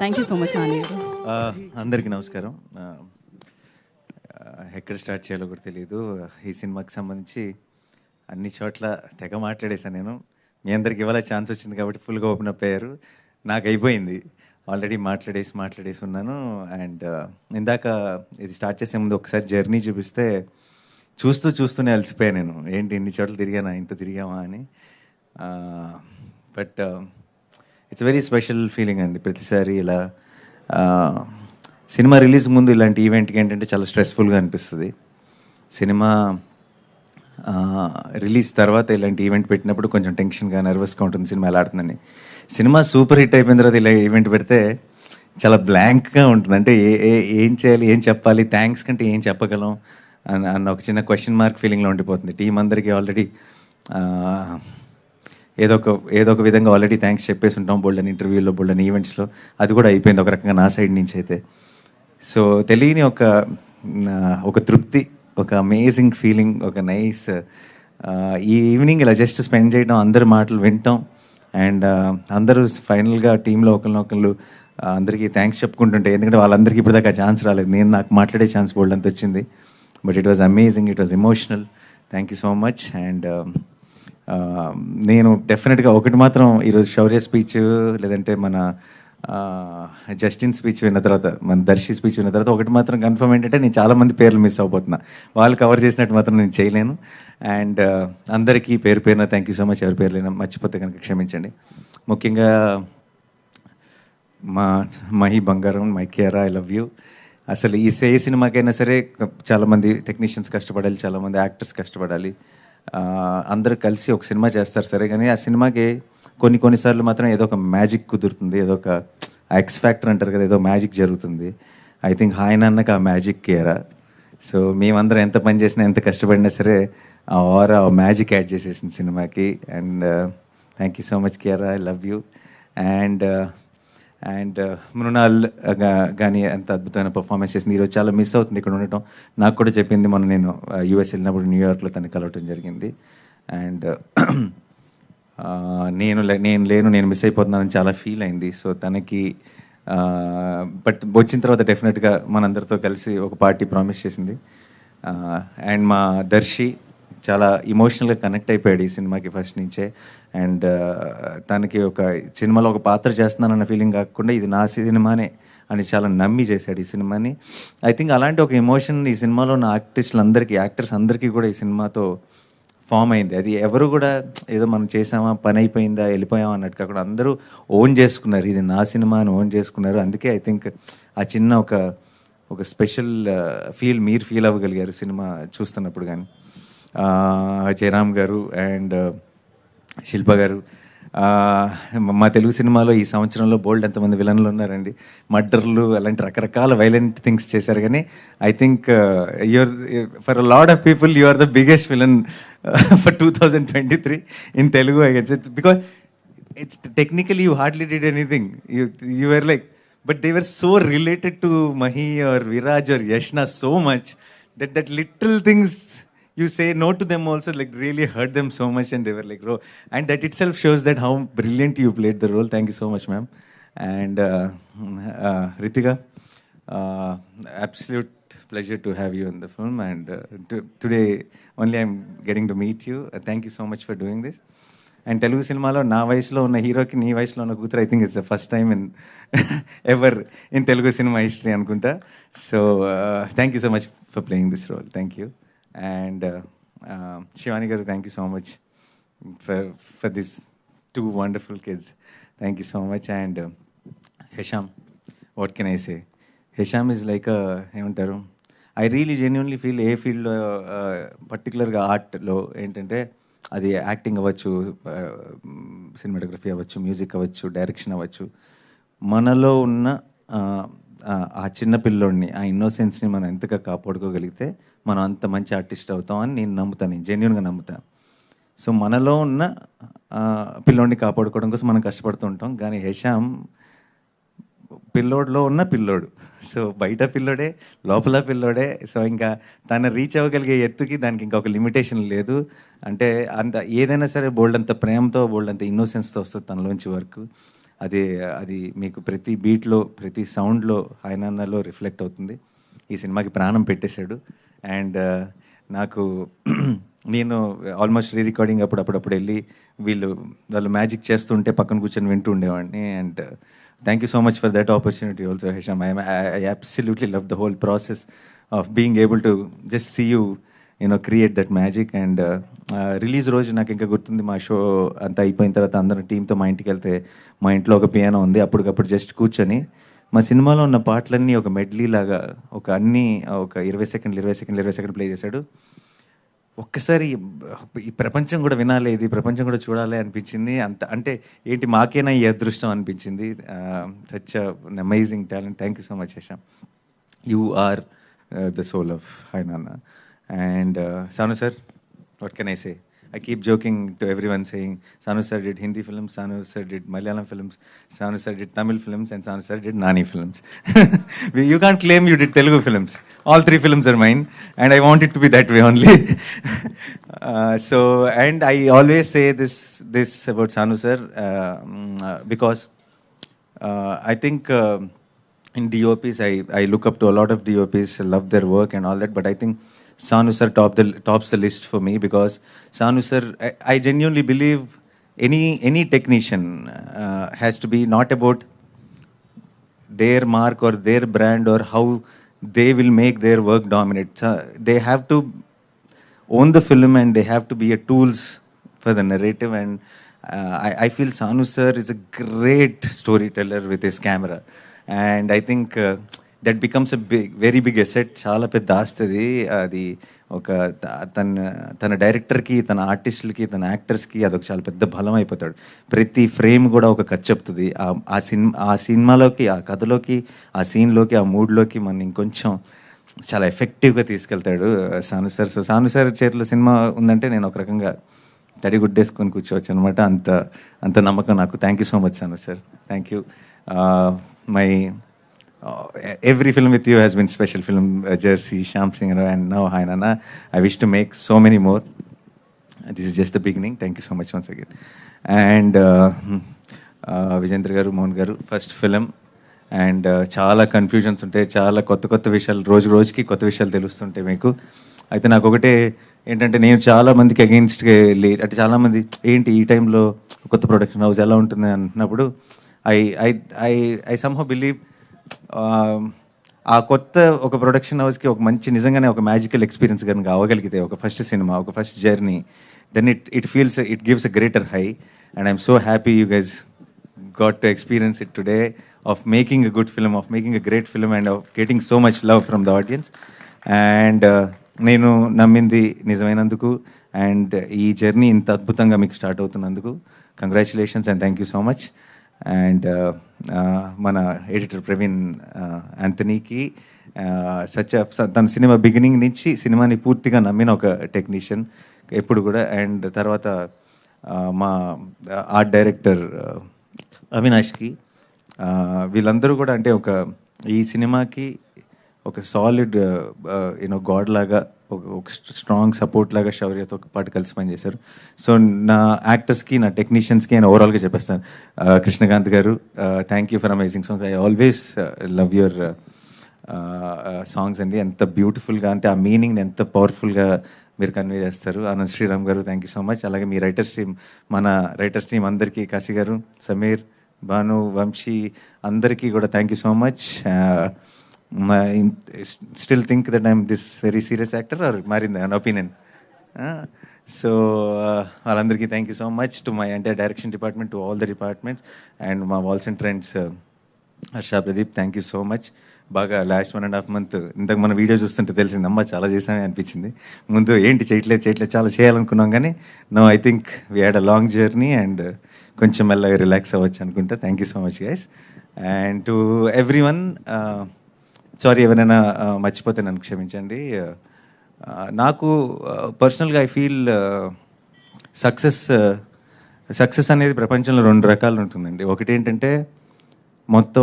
Thank you so much Nani గారు. అందరికీ నమస్కారం. ఎక్కడ స్టార్ట్ చేయాలో కూడా తెలియదు. ఈ సినిమాకి సంబంధించి అన్ని చోట్ల తెగ మాట్లాడేశాను నేను. మీ అందరికి ఇవాళ ఛాన్స్ వచ్చింది కాబట్టి ఫుల్గా ఓపెన్ అప్ అయ్యారు. నాకు అయిపోయింది ఆల్రెడీ మాట్లాడేసి ఉన్నాను. అండ్ ఇందాక ఇది స్టార్ట్ చేసే ముందు ఒకసారి జర్నీ చూపిస్తే చూస్తూనే అలసిపోయాను నేను. ఏంటి ఇన్ని చోట్ల తిరిగానా, ఇంత తిరిగామా అని. But it's very special feeling అండి. ప్రతిసారి ఇలా సినిమా రిలీజ్ ముందు ఇలాంటి ఈవెంట్కి ఏంటంటే చాలా స్ట్రెస్ఫుల్గా అనిపిస్తుంది. సినిమా రిలీజ్ తర్వాత ఇలాంటి ఈవెంట్ పెట్టినప్పుడు కొంచెం టెన్షన్గా, నర్వస్గా ఉంటుంది సినిమా ఎలా ఆడుతుందని. సినిమా సూపర్ హిట్ అయిపోయిన తర్వాత ఇలా ఈవెంట్ పెడితే చాలా బ్లాంక్గా ఉంటుంది. అంటే ఏం చేయాలి, ఏం చెప్పాలి, థ్యాంక్స్ కంటే ఏం చెప్పగలం అన్న ఒక చిన్న క్వశ్చన్ మార్క్ ఫీలింగ్లో ఉండిపోతుంది. టీం అందరికీ ఆల్రెడీ ఏదో ఒక విధంగా ఆల్రెడీ థ్యాంక్స్ చెప్పేసి ఉంటాం, బోల్డెన్ ఇంటర్వ్యూలో, బోల్డెన్ ఈవెంట్స్లో. అది కూడా అయిపోయింది ఒక రకంగా నా సైడ్ నుంచి అయితే. సో తెలియని ఒక తృప్తి, ఒక అమేజింగ్ ఫీలింగ్, ఒక నైస్ ఈ ఈవినింగ్ ఇలా జస్ట్ స్పెండ్ చేయడం, అందరి మాటలు వినటం. అండ్ అందరూ ఫైనల్గా టీంలో ఒకరినొకళ్ళు అందరికీ థ్యాంక్స్ చెప్పుకుంటుంటే, ఎందుకంటే వాళ్ళందరికీ ఇప్పుడు దాకా ఛాన్స్ రాలేదు. నాకు మాట్లాడే ఛాన్స్ బోల్డ్ అంత వచ్చింది. But it was amazing, it was emotional. Thank you so much. And నేను డెఫినెట్గా ఒకటి మాత్రం ఈరోజు శౌర్య స్పీచ్, లేదంటే మన జస్టిన్ స్పీచ్ విన్న తర్వాత, మన దర్శి స్పీచ్ విన్న తర్వాత ఒకటి మాత్రం కన్ఫర్మ్ ఏంటంటే, నేను చాలామంది పేర్లు మిస్ అయిపోతున్నా. వాళ్ళు కవర్ చేసినట్టు మాత్రం నేను చేయలేను. అండ్ అందరికీ పేరు పేరున థ్యాంక్ యూ సో మచ్. ఎవరి పేర్లైనా మర్చిపోతే కనుక క్షమించండి. ముఖ్యంగా మహి బంగారం, మై కేరా, ఐ లవ్ యూ. అసలు ఏ సినిమాకైనా సరే చాలామంది టెక్నీషియన్స్ కష్టపడాలి, చాలామంది యాక్టర్స్ కష్టపడాలి. అందరూ కలిసి ఒక సినిమా చేస్తారు సరే, కానీ ఆ సినిమాకి కొన్నిసార్లు మాత్రం ఏదో ఒక మ్యాజిక్ కుదురుతుంది, ఏదో ఒక ఎక్స్ ఫ్యాక్టర్ అంటారు కదా, ఏదో మ్యాజిక్ జరుగుతుంది. ఐ థింక్ ఆయన అన్నకు ఆ మ్యాజిక్ కేరా. సో మేమందరం ఎంత పని చేసినా, ఎంత కష్టపడినా సరే ఆ మ్యాజిక్ యాడ్ చేసేసింది సినిమాకి. And thank you so much Kiara, I love you. And Mrunal కానీ ఎంత అద్భుతమైన పర్ఫార్మెన్స్ చేసింది. ఈరోజు చాలా మిస్ అవుతుంది ఇక్కడ ఉండటం. నాకు కూడా చెప్పింది, మొన్న నేను యూఎస్ వెళ్ళినప్పుడు న్యూయార్క్లో తను కలవటం జరిగింది. అండ్ నేను మిస్ అయిపోతున్నానని చాలా ఫీల్ అయింది. సో తనకి బట్ వచ్చిన తర్వాత డెఫినెట్గా మనందరితో కలిసి ఒక పార్టీ ప్రామిస్ చేసింది. అండ్ మా దర్శి చాలా ఇమోషనల్గా కనెక్ట్ అయిపోయాడు ఈ సినిమాకి ఫస్ట్ నుంచే. అండ్ తనకి ఒక సినిమాలో ఒక పాత్ర చేస్తున్నానన్న ఫీలింగ్ కాకుండా ఇది నా సినిమానే అని చాలా నమ్మి చేశాడు ఈ సినిమాని. ఐ థింక్ అలాంటి ఒక ఎమోషన్ ఈ సినిమాలో ఉన్న యాక్టర్స్ అందరికీ కూడా ఈ సినిమాతో ఫామ్ అయింది. అది ఎవరు కూడా ఏదో మనం చేసామా, పని అయిపోయిందా, వెళ్ళిపోయామా అన్నట్టు కాకుండా అందరూ ఓన్ చేసుకున్నారు, ఇది నా సినిమా అని ఓన్ చేసుకున్నారు. అందుకే ఐ థింక్ ఆ చిన్న ఒక స్పెషల్ మీరు ఫీల్ అవ్వగలిగారు సినిమా చూస్తున్నప్పుడు. కానీ జయరామ్ గారు అండ్ శిల్ప గారు, మా తెలుగు సినిమాలో ఈ సంవత్సరంలో బోల్డ్ ఎంతమంది విలన్లు ఉన్నారండి. మర్డర్లు అలాంటి రకరకాల వైలెంట్ థింగ్స్ చేశారు. కానీ I think for a lot of people you are the biggest villain for 2023 in Telugu. I can say because it's technically you hardly did anything. You were like, but they were so related to Mahi or Viraj or Yashna so much that little things you say no to them also like really hurt them so much, and they were like, bro, and that itself shows that how brilliant you played the role. Thank you so much, ma'am. And Ritika, absolute pleasure to have you in the film, and today only I'm getting to meet you. Thank you so much for doing this. And Telugu సినిమాలో నా వయసులో ఉన్న హీరోకి నీ వయసులో ఉన్న కూతురు, I think it's the first time in ever in Telugu cinema history అనుకుంటా. So thank you so much for playing this role. Thank you. And Shivani garu, thank you so much for this 2 wonderful kids. Thank you so much. And Hesham, what can I say, Hesham is like ఏమంటారు, I really genuinely feel ఏ ఫీల్డ్లో పర్టికులర్గా ఆర్ట్లో ఏంటంటే, అది acting అవ్వచ్చు, cinematography అవ్వచ్చు, music అవ్వచ్చు, direction అవ్వచ్చు, మనలో ఉన్న ఆ చిన్న పిల్లోడిని, ఆ ఇన్నోసెన్స్ని మనం ఎంతగా కాపాడుకోగలిగితే మనం అంత మంచి ఆర్టిస్ట్ అవుతామని నేను నమ్ముతాను, నేను జెన్యున్గా నమ్ముతాను. సో మనలో ఉన్న పిల్లోడిని కాపాడుకోవడం కోసం మనం కష్టపడుతూ ఉంటాం. కానీ హెషామ్ పిల్లోడిలో ఉన్న పిల్లోడు. సో బయట పిల్లోడే, లోపల పిల్లోడే. సో ఇంకా తను రీచ్ అవ్వగలిగే ఎత్తుకి దానికి ఇంకా ఒక లిమిటేషన్ లేదు. అంటే అంత ఏదైనా సరే బోల్డ్ అంత ప్రేమతో, బోల్డ్ అంత ఇన్నోసెన్స్తో వస్తుంది తనలోంచి వర్క్. అది అది మీకు ప్రతి బీట్లో ప్రతి సౌండ్లో ఆయనలో రిఫ్లెక్ట్ అవుతుంది. ఈ సినిమాకి ప్రాణం పెట్టేశాడు. అండ్ నాకు నేను ఆల్మోస్ట్ రీ రికార్డింగ్ అప్పుడప్పుడు వెళ్ళి వాళ్ళు మ్యాజిక్ చేస్తుంటే పక్కన కూర్చొని వింటూ ఉండేవాడిని. And thank you so much for that opportunity also Hesham. I absolutely love the whole process of being able to just see you create that magic. And release రోజు నాకు ఇంకా గుర్తుంది, మా షో అంతా అయిపోయిన తర్వాత అందరం టీంతో మా ఇంటికి వెళ్తే మా ఇంట్లో ఒక పియానో ఉంది. అప్పటికప్పుడు జస్ట్ కూర్చొని మా సినిమాలో ఉన్న పాటలన్నీ ఒక మెడ్లీ లాగా ఒక 20 సెకండ్లు ప్లే చేశాడు. ఒక్కసారి ఈ ప్రపంచం కూడా వినాలి, ఇది ప్రపంచం కూడా చూడాలి అనిపించింది. అంటే ఏంటి మాకేనా ఈ అదృష్టం అనిపించింది. Such amazing talent. Thank you so much Hesham. You are the soul of Hi Nanna. And Sanu sir, what can I say? I keep joking to everyone saying Sanu sir did Hindi films, Sanu sir did Malayalam films, Sanu sir did Tamil films, and Sanu sir did Nani films. You can't claim you did Telugu films. All 3 films are mine, and I want it to be that way only. And I always say this about Sanu sir because I think in DOPs I look up to a lot of DOPs, love their work and all that, but I think Sanu sir tops the list for me, because Sanu sir, I genuinely believe any technician has to be not about their mark or their brand or how they will make their work dominate. They have to own the film and they have to be a tools for the narrative. And I feel Sanu sir is a great storyteller with his camera, and I think that becomes a very big asset. చాలా పెద్ద ఆస్తుంది అది. ఒక తన డైరెక్టర్కి, తన ఆర్టిస్టులకి, తన యాక్టర్స్కి అదొక చాలా పెద్ద బలం అయిపోతాడు. ప్రతి ఫ్రేమ్ కూడా ఒక కథ చెప్తుంది. ఆ సినిమాలోకి, ఆ కథలోకి, ఆ సీన్లోకి, ఆ మూడ్లోకి మనం ఇంకొంచెం చాలా ఎఫెక్టివ్గా తీసుకెళ్తాడు సాను సార్. సో సాను సార్ చేతిలో సినిమా ఉందంటే నేను ఒక రకంగా తడిగుడ్డేసుకొని కూర్చోవచ్చు అనమాట. అంత నమ్మకం నాకు. Thank you so much Sanu sir. Thank you. My every film with you has been special. Film Jersey, Shyam Singh Rao, and now Hi Nana. I wish to make so many more. This is just the beginning. Thank you so much once again. And Vijendra garu, Mohan garu, first film. And చాలా confusions ఉంటాయి, చాలా కొత్త విషయాలు రోజుకి కొత్త విషయాలు తెలుస్తుంటాయి మీకు. అయితే నాకు ఒకటే ఏంటంటే, నేను చాలా మందికి అగెయిన్స్ట్గా వెళ్ళి, అంటే చాలామంది ఏంటి ఈ టైంలో కొత్త ప్రొడక్షన్ హౌస్ ఎలా ఉంటుంది అంటున్నప్పుడు ఐ సమ్హౌ బిలీవ్ ఆ కొత్త ఒక ప్రొడక్షన్ హౌస్కి ఒక మంచి నిజంగానే ఒక మ్యాజికల్ ఎక్స్పీరియన్స్ కనుక అవ్వగలిగితే, ఒక ఫస్ట్ సినిమా, ఒక first journey, then it gives a greater high. And I'm so happy you guys got to experience it today, of making a good film, of making a great film, and of getting so much love from the audience. And నేను నమ్మింది నిజమైనందుకు, and ఈ journey ఇంత అద్భుతంగా మీకు start అవుతున్నందుకు congratulations and thank you so much. And మన editor Praveen యాంథనీకి తన సినిమా బిగినింగ్ నుంచి సినిమాని పూర్తిగా నమ్మిన ఒక టెక్నీషియన్ ఎప్పుడు కూడా. అండ్ తర్వాత మా ఆర్ట్ డైరెక్టర్ అవినాష్కి, వీళ్ళందరూ కూడా అంటే ఈ సినిమాకి ఒక సాలిడ్ గాడ్ లాగా, ఒక స్ట్రాంగ్ సపోర్ట్ లాగా శౌర్యతో పాటు కలిసి పనిచేశారు. సో నా యాక్టర్స్కి, నా టెక్నీషియన్స్కి నేను ఓవరాల్గా చెప్పేస్తాను. కృష్ణకాంత్ గారు, thank you for amazing songs. I always love your songs అండి. ఎంత బ్యూటిఫుల్గా, అంటే ఆ మీనింగ్ని ఎంత పవర్ఫుల్గా మీరు కన్వే చేస్తారు. ఆనంద్ శ్రీరామ్ గారు, థ్యాంక్ యూ సో మచ్. అలాగే మీ రైటర్స్ టీమ్, మన రైటర్స్ టీమ్ అందరికీ, కాశీ గారు, సమీర్, భాను, వంశీ, అందరికీ కూడా thank you so much. Still think that I'm this very serious actor or మారింది అన్ ఒపీనియన్. సో వాళ్ళందరికీ thank you so much. To my entire direction department, to all the departments, and మా వాల్స్ and ట్రెండ్స్ Harsha, Pradeep, thank you so much. బాగా last 1.5 months ఇంతకు మన video చూస్తుంటే తెలిసింది, అమ్మ చాలా చేసామే అనిపించింది. ముందు ఏంటి చేయట్లేదు చాలా చేయాలనుకున్నాం, కానీ no, I think we had a long journey and కొంచెం మెల్లగా రిలాక్స్ అవ్వచ్చు అనుకుంటా. Thank you so much guys. And to everyone, sorry ఎవరైనా మర్చిపోతే నన్ను క్షమించండి. నాకు పర్సనల్గా ఐ ఫీల్ సక్సెస్ అనేది ప్రపంచంలో 2 రకాలు ఉంటుందండి. ఒకటి ఏంటంటే మొత్తం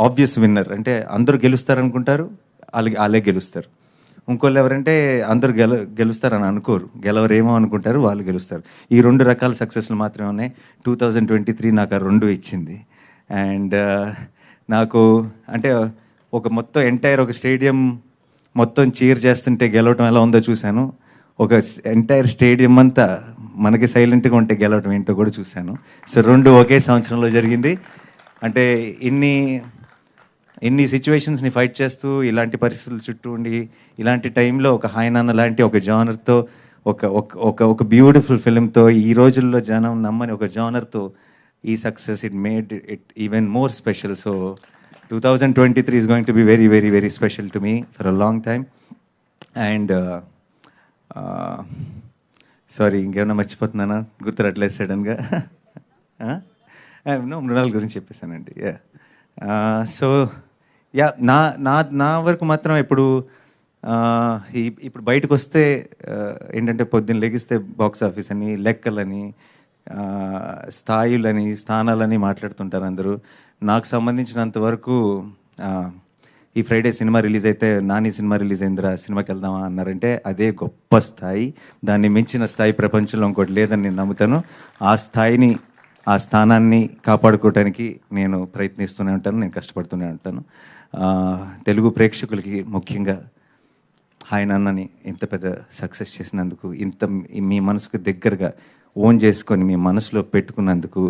ఆబ్వియస్ విన్నర్, అంటే అందరూ గెలుస్తారు అనుకుంటారు, అలాగే గెలుస్తారు. ఇంకోళ్ళు ఎవరంటే అందరూ గెలుస్తారని అనుకోరు, గెలవరేమో అనుకుంటారు, వాళ్ళు గెలుస్తారు. ఈ 2 రకాల సక్సెస్లు మాత్రమే ఉన్నాయి. 2023 నాకు ఆ 2 ఇచ్చింది. అండ్ నాకు అంటే ఒక మొత్తం ఎంటైర్ ఒక స్టేడియం మొత్తం చీర్ చేస్తుంటే గెలవటం ఎలా ఉందో చూశాను. ఒక ఎంటైర్ స్టేడియం అంతా మనకి సైలెంట్గా ఉంటే గెలవటం ఏంటో కూడా చూశాను. సో 2 ఒకే సంవత్సరంలో జరిగింది. అంటే ఇన్ని సిచ్యువేషన్స్ని ఫైట్ చేస్తూ ఇలాంటి పరిస్థితుల చుట్టూ ఉండి ఇలాంటి టైంలో ఒక హాయ్ నాన్న లాంటి ఒక జానర్తో ఒక ఒక ఒక బ్యూటిఫుల్ ఫిల్మ్తో ఈ రోజుల్లో జనం నమ్మని ఒక జానర్తో ఈ success it made it even more special. So 2023 is going to be very, very, very special to me for a long time. And sorry, ఇంకేమన్నా మర్చిపోతున్నానా? గుర్తురట్లేదు సడన్గా. నో, మృణాల్ గురించి చెప్పేశానండి. సో యా, నా నా నా వరకు మాత్రం ఇప్పుడు ఇప్పుడు బయటకు వస్తే ఏంటంటే పొద్దున్న లెగిస్తే బాక్స్ ఆఫీస్ అని, లెక్కలని, స్థాయిలని, స్థానాలని మాట్లాడుతుంటారు అందరూ. నాకు సంబంధించినంత వరకు ఈ ఫ్రైడే సినిమా రిలీజ్ అయితే, నాని సినిమా రిలీజ్ అయిందిరా సినిమాకి వెళ్దామా అన్నారంటే అదే గొప్ప స్థాయి. దాన్ని మించిన స్థాయి ప్రపంచంలో ఇంకోటి లేదని నేను నమ్ముతాను. ఆ స్థాయిని, ఆ స్థానాన్ని కాపాడుకోవడానికి నేను ప్రయత్నిస్తూనే ఉంటాను, నేను కష్టపడుతూనే ఉంటాను. తెలుగు ప్రేక్షకులకి ముఖ్యంగా హాయ్ నాన్నని ఇంత పెద్ద సక్సెస్ చేసినందుకు, ఇంత మీ మనసుకు దగ్గరగా ఓన్ చేసుకొని మీ మనసులో పెట్టుకున్నందుకు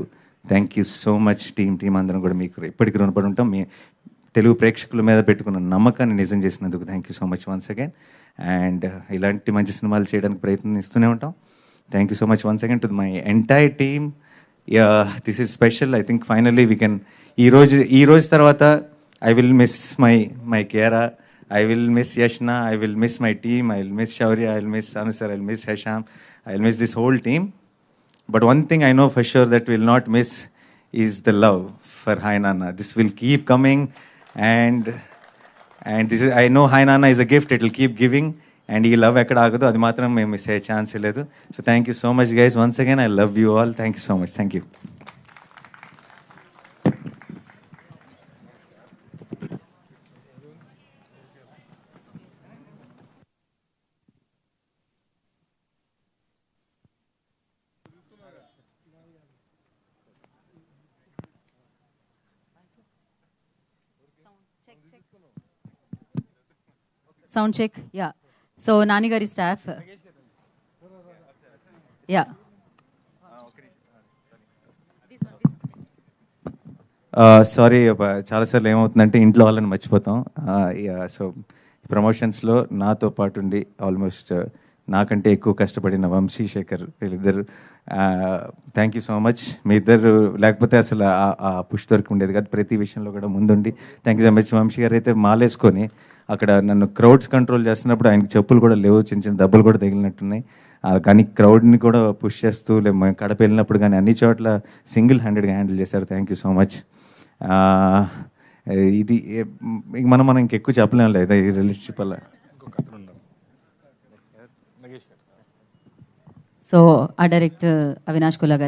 thank you so much. Team అందరం కూడా మీకు ఎప్పటికీ రుణపడి ఉంటాం. మీ తెలుగు ప్రేక్షకుల మీద పెట్టుకున్న నమ్మకాన్ని నిజం చేసినందుకు thank you so much once again. And ఇలాంటి మంచి సినిమాలు చేయడానికి ప్రయత్నిస్తూనే ఉంటాం. Thank you so much once again to my entire team. This is special. I think finally we can ఈ రోజు తర్వాత I will miss my Kiara. I will miss Yashna. I will miss my team. I will miss Shaurya. I will miss Anu sir. I will miss Hesham. I will miss this whole team. But one thing I know for sure that we will not miss is the love for Hai Nana. This will keep coming, and this is, I know Hai Nana is a gift. It will keep giving, and ఈ love ఎక్కడ ఆగదు, అది మాత్రం మేము miss అయ్యే chance లేదు. So thank you so much guys. Once again I love you all. Thank you so much. Thank you. Sound check. Yeah. So Nani Gari staff. Yeah. Sorry, చాలాసార్లు ఏమవుతుందంటే ఇంట్లో వాళ్ళని మర్చిపోతాం. సో ప్రమోషన్స్లో నాతో పాటు ఉండి ఆల్మోస్ట్ నాకంటే ఎక్కువ కష్టపడిన వంశీ, శేఖర్, వీళ్ళిద్దరు థ్యాంక్ యూ సో మచ్. మీ ఇద్దరు లేకపోతే అసలు ఆ పుష్ దొరికి ఉండేది కాదు. ప్రతి విషయంలో కూడా ముందుండి thank you so much. Vamsi గారు అయితే మాలేసుకొని అక్కడ నన్ను క్రౌడ్స్ కంట్రోల్ చేస్తున్నప్పుడు ఆయనకి చెప్పులు కూడా లేవు, చిన్న చిన్న దెబ్బలు కూడా తగిలినట్టున్నాయి. కానీ క్రౌడ్ని కూడా పుష్ చేస్తూ కడప వెళ్ళినప్పుడు కానీ అన్ని చోట్ల సింగిల్ హ్యాండెడ్గా హ్యాండిల్ చేశారు. Thank you so much. ఇది మనం ఇంకెక్కువ చెప్పలేం లేదా ఈ రిలేషన్షిప్ వల్ల. సో ఆ డైరెక్టర్ అవినాష్ కుల గారి